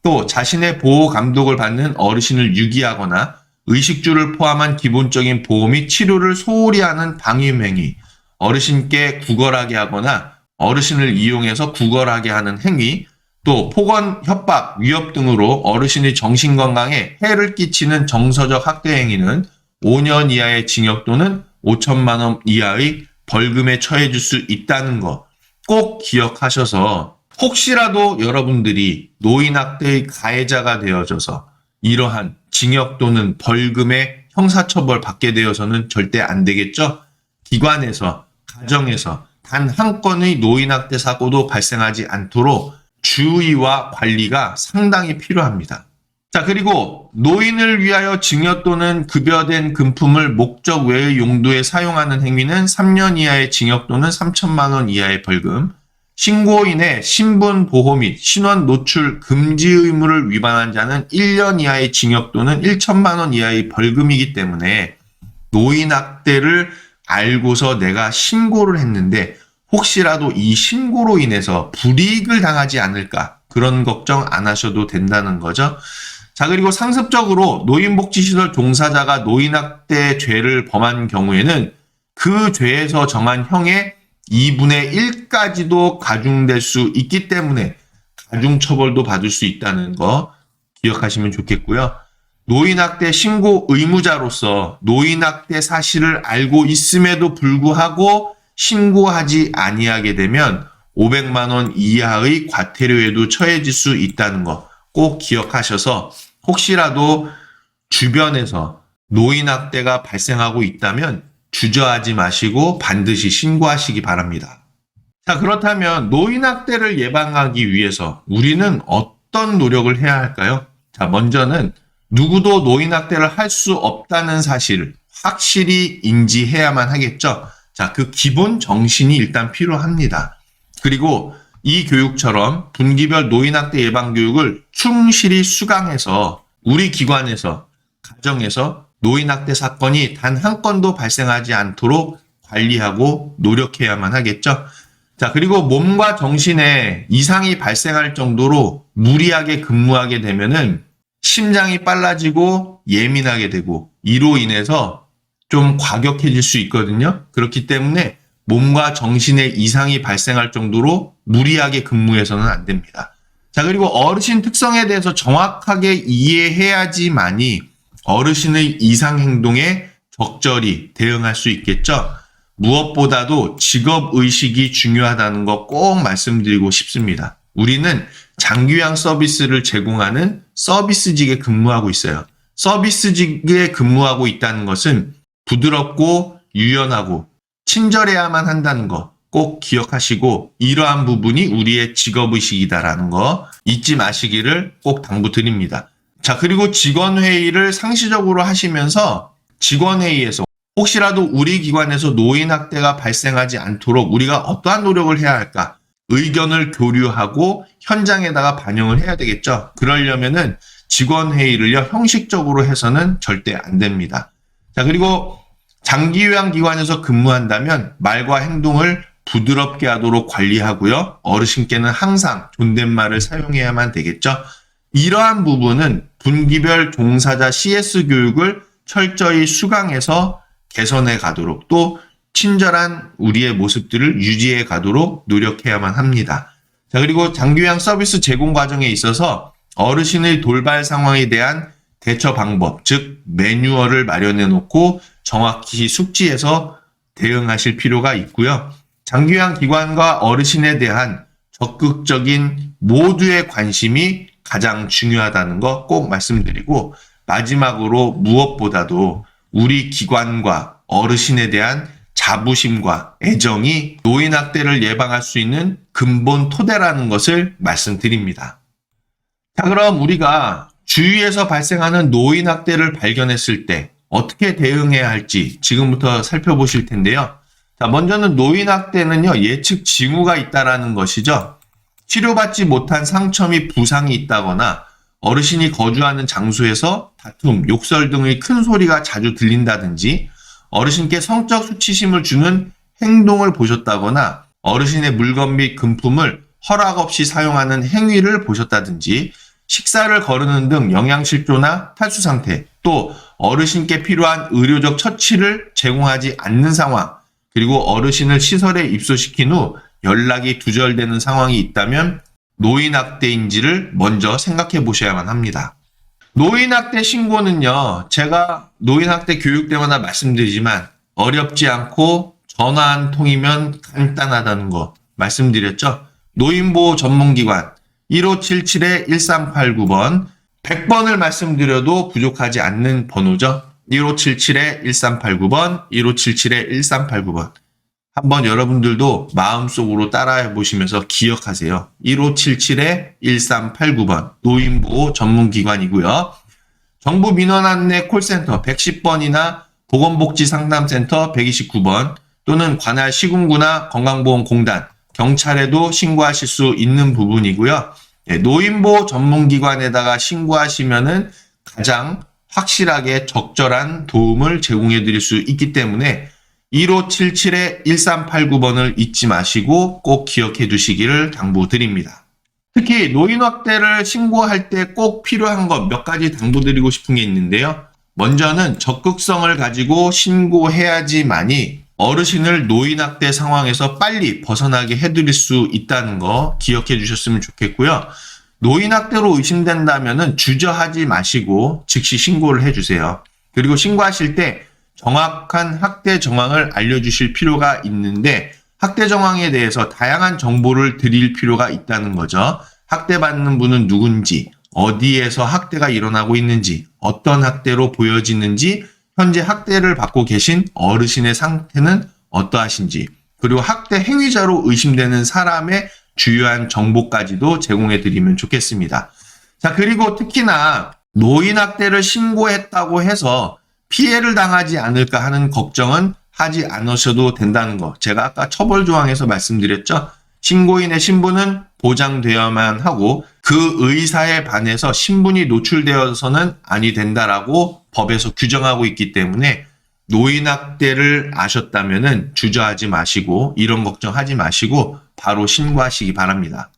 A: 또 자신의 보호 감독을 받는 어르신을 유기하거나 의식주를 포함한 기본적인 보호 및 치료를 소홀히 하는 방임 행위, 어르신께 구걸하게 하거나 어르신을 이용해서 구걸하게 하는 행위, 또 폭언, 협박, 위협 등으로 어르신의 정신건강에 해를 끼치는 정서적 학대 행위는 5년 이하의 징역 또는 5천만 원 이하의 벌금에 처해질 수 있다는 거 꼭 기억하셔서 혹시라도 여러분들이 노인학대의 가해자가 되어져서 이러한 징역 또는 벌금의 형사처벌 받게 되어서는 절대 안 되겠죠? 기관에서, 가정에서 단 한 건의 노인학대 사고도 발생하지 않도록 주의와 관리가 상당히 필요합니다. 자, 그리고 노인을 위하여 증여 또는 급여된 금품을 목적 외의 용도에 사용하는 행위는 3년 이하의 징역 또는 3천만 원 이하의 벌금, 신고인의 신분 보호 및 신원 노출 금지 의무를 위반한 자는 1년 이하의 징역 또는 1천만 원 이하의 벌금이기 때문에 노인학대를 알고서 내가 신고를 했는데 혹시라도 이 신고로 인해서 불이익을 당하지 않을까, 그런 걱정 안 하셔도 된다는 거죠. 자, 그리고 상습적으로 노인복지시설 종사자가 노인학대 죄를 범한 경우에는 그 죄에서 정한 형의 2분의 1까지도 가중될 수 있기 때문에 가중처벌도 받을 수 있다는 거 기억하시면 좋겠고요. 노인학대 신고 의무자로서 노인학대 사실을 알고 있음에도 불구하고 신고하지 아니하게 되면 500만 원 이하의 과태료에도 처해질 수 있다는 거 꼭 기억하셔서 혹시라도 주변에서 노인학대가 발생하고 있다면 주저하지 마시고 반드시 신고하시기 바랍니다. 자, 그렇다면 노인학대를 예방하기 위해서 우리는 어떤 노력을 해야 할까요? 자, 먼저는 누구도 노인학대를 할 수 없다는 사실을 확실히 인지해야만 하겠죠. 자, 그 기본 정신이 일단 필요합니다. 그리고 이 교육처럼 분기별 노인학대 예방 교육을 충실히 수강해서 우리 기관에서, 가정에서 노인학대 사건이 단 한 건도 발생하지 않도록 관리하고 노력해야만 하겠죠. 자, 그리고 몸과 정신에 이상이 발생할 정도로 무리하게 근무하게 되면은 심장이 빨라지고 예민하게 되고 이로 인해서 좀 과격해질 수 있거든요. 그렇기 때문에 몸과 정신에 이상이 발생할 정도로 무리하게 근무해서는 안 됩니다. 자, 그리고 어르신 특성에 대해서 정확하게 이해해야지만이 어르신의 이상 행동에 적절히 대응할 수 있겠죠. 무엇보다도 직업의식이 중요하다는 거 꼭 말씀드리고 싶습니다. 우리는 장기요양 서비스를 제공하는 서비스직에 근무하고 있어요. 서비스직에 근무하고 있다는 것은 부드럽고 유연하고 친절해야만 한다는 거 꼭 기억하시고 이러한 부분이 우리의 직업의식이다라는 거 잊지 마시기를 꼭 당부드립니다. 자, 그리고 직원회의를 상시적으로 하시면서 직원회의에서 혹시라도 우리 기관에서 노인학대가 발생하지 않도록 우리가 어떠한 노력을 해야 할까? 의견을 교류하고 현장에다가 반영을 해야 되겠죠. 그러려면은 직원회의를요, 형식적으로 해서는 절대 안 됩니다. 자, 그리고 장기요양기관에서 근무한다면 말과 행동을 부드럽게 하도록 관리하고요. 어르신께는 항상 존댓말을 사용해야만 되겠죠. 이러한 부분은 분기별 종사자 CS 교육을 철저히 수강해서 개선해 가도록 또 친절한 우리의 모습들을 유지해 가도록 노력해야만 합니다. 자, 그리고 장기요양 서비스 제공 과정에 있어서 어르신의 돌발 상황에 대한 대처 방법, 즉 매뉴얼을 마련해 놓고 정확히 숙지해서 대응하실 필요가 있고요. 장기요양 기관과 어르신에 대한 적극적인 모두의 관심이 가장 중요하다는 거 꼭 말씀드리고 마지막으로 무엇보다도 우리 기관과 어르신에 대한 자부심과 애정이 노인학대를 예방할 수 있는 근본 토대라는 것을 말씀드립니다. 자, 그럼 우리가 주위에서 발생하는 노인학대를 발견했을 때 어떻게 대응해야 할지 지금부터 살펴보실 텐데요. 자, 먼저는 노인학대는요, 예측 징후가 있다라는 것이죠. 치료받지 못한 상처 및 부상이 있다거나 어르신이 거주하는 장소에서 다툼, 욕설 등의 큰 소리가 자주 들린다든지 어르신께 성적 수치심을 주는 행동을 보셨다거나 어르신의 물건 및 금품을 허락 없이 사용하는 행위를 보셨다든지 식사를 거르는 등 영양실조나 탈수 상태, 또 어르신께 필요한 의료적 처치를 제공하지 않는 상황, 그리고 어르신을 시설에 입소시킨 후 연락이 두절되는 상황이 있다면 노인학대인지를 먼저 생각해 보셔야만 합니다. 노인학대 신고는요, 제가 노인학대 교육 때마다 말씀드리지만 어렵지 않고 전화 한 통이면 간단하다는 거 말씀드렸죠. 노인보호 전문기관 1577-1389번 100번을 말씀드려도 부족하지 않는 번호죠. 1577-1389번 1577-1389번 한번 여러분들도 마음속으로 따라해 보시면서 기억하세요. 1577-1389번 노인보호 전문기관이고요. 정부 민원 안내 콜센터 110번이나 보건복지상담센터 129번 또는 관할 시군구나 건강보험공단, 경찰에도 신고하실 수 있는 부분이고요. 노인보호 전문기관에다가 신고하시면은 가장 확실하게 적절한 도움을 제공해 드릴 수 있기 때문에 1577-1389번을 잊지 마시고 꼭 기억해 두시기를 당부드립니다. 특히 노인학대를 신고할 때 꼭 필요한 것 몇 가지 당부드리고 싶은 게 있는데요. 먼저는 적극성을 가지고 신고해야지만이 어르신을 노인학대 상황에서 빨리 벗어나게 해드릴 수 있다는 거 기억해 주셨으면 좋겠고요. 노인학대로 의심된다면은 주저하지 마시고 즉시 신고를 해주세요. 그리고 신고하실 때 정확한 학대 정황을 알려주실 필요가 있는데 학대 정황에 대해서 다양한 정보를 드릴 필요가 있다는 거죠. 학대받는 분은 누군지, 어디에서 학대가 일어나고 있는지, 어떤 학대로 보여지는지, 현재 학대를 받고 계신 어르신의 상태는 어떠하신지, 그리고 학대 행위자로 의심되는 사람의 주요한 정보까지도 제공해 드리면 좋겠습니다. 자, 그리고 특히나 노인학대를 신고했다고 해서 피해를 당하지 않을까 하는 걱정은 하지 않으셔도 된다는 거. 제가 아까 처벌조항에서 말씀드렸죠. 신고인의 신분은 보장되어야만 하고 그 의사에 반해서 신분이 노출되어서는 아니 된다라고 법에서 규정하고 있기 때문에 노인학대를 아셨다면은 주저하지 마시고 이런 걱정하지 마시고 바로 신고하시기 바랍니다.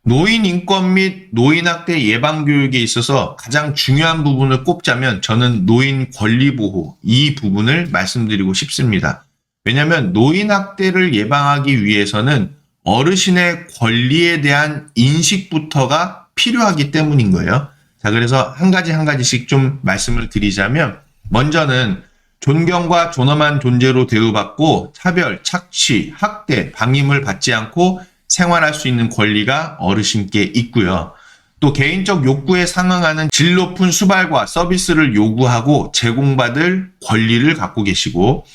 A: 노인 인권 및 노인학대 예방 교육에 있어서 가장 중요한 부분을 꼽자면 저는 노인 권리 보호 이 부분을 말씀드리고 싶습니다. 왜냐하면 노인학대를 예방하기 위해서는 어르신의 권리에 대한 인식부터가 필요하기 때문인 거예요. 자, 그래서 한 가지씩 좀 말씀을 드리자면 먼저는 존경과 존엄한 존재로 대우받고 차별, 착취, 학대, 방임을 받지 않고 생활할 수 있는 권리가 어르신께 있고요. 또 개인적 욕구에 상응하는 질 높은 수발과 서비스를 요구하고 제공받을 권리를 갖고 계시고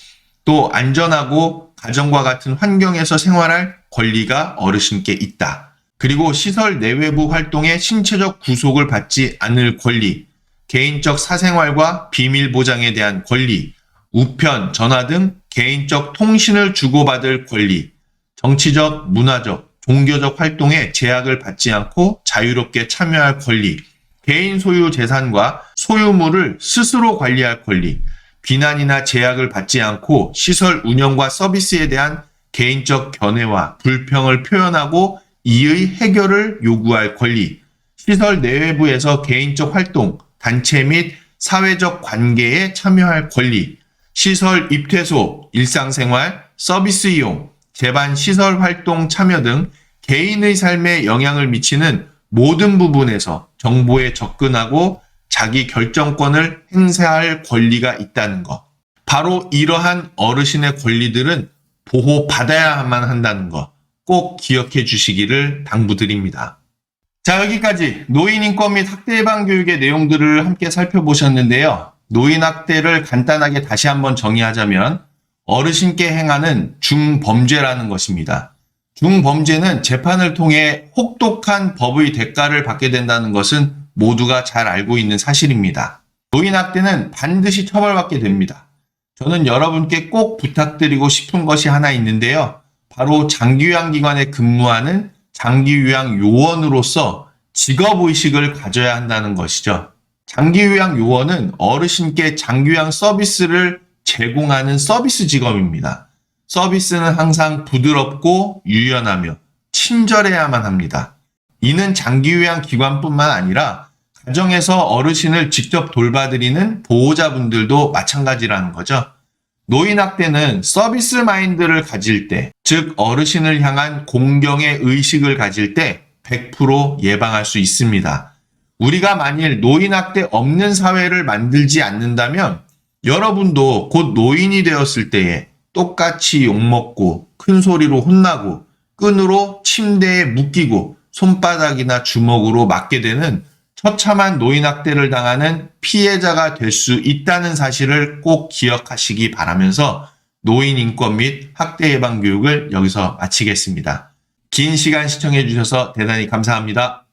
A: 또 안전하고 가정과 같은 환경에서 생활할 권리가 어르신께 있다. 그리고 시설 내외부 활동에 신체적 구속을 받지 않을 권리, 개인적 사생활과 비밀 보장에 대한 권리, 우편, 전화 등 개인적 통신을 주고받을 권리, 정치적, 문화적, 종교적 활동에 제약을 받지 않고 자유롭게 참여할 권리, 개인 소유 재산과 소유물을 스스로 관리할 권리, 비난이나 제약을 받지 않고 시설 운영과 서비스에 대한 개인적 견해와 불평을 표현하고 이의 해결을 요구할 권리, 시설 내외부에서 개인적 활동, 단체 및 사회적 관계에 참여할 권리, 시설 입퇴소, 일상생활, 서비스 이용, 재반 시설 활동 참여 등 개인의 삶에 영향을 미치는 모든 부분에서 정보에 접근하고 자기 결정권을 행사할 권리가 있다는 것. 바로 이러한 어르신의 권리들은 보호받아야만 한다는 것. 꼭 기억해 주시기를 당부드립니다. 자, 여기까지 노인인권 및 학대 예방 교육의 내용들을 함께 살펴보셨는데요. 노인학대를 간단하게 다시 한번 정의하자면 어르신께 행하는 중범죄라는 것입니다. 중범죄는 재판을 통해 혹독한 법의 대가를 받게 된다는 것은 모두가 잘 알고 있는 사실입니다. 노인학대는 반드시 처벌받게 됩니다. 저는 여러분께 꼭 부탁드리고 싶은 것이 하나 있는데요. 바로 장기요양기관에 근무하는 장기요양 요원으로서 직업의식을 가져야 한다는 것이죠. 장기요양 요원은 어르신께 장기요양 서비스를 제공하는 서비스 직업입니다. 서비스는 항상 부드럽고 유연하며 친절해야만 합니다. 이는 장기요양 기관뿐만 아니라 가정에서 어르신을 직접 돌봐드리는 보호자분들도 마찬가지라는 거죠. 노인학대는 서비스 마인드를 가질 때, 즉 어르신을 향한 공경의 의식을 가질 때 100% 예방할 수 있습니다. 우리가 만일 노인학대 없는 사회를 만들지 않는다면 여러분도 곧 노인이 되었을 때에 똑같이 욕먹고 큰 소리로 혼나고 끈으로 침대에 묶이고 손바닥이나 주먹으로 맞게 되는 처참한 노인학대를 당하는 피해자가 될 수 있다는 사실을 꼭 기억하시기 바라면서 노인인권 및 학대 예방 교육을 여기서 마치겠습니다. 긴 시간 시청해 주셔서 대단히 감사합니다.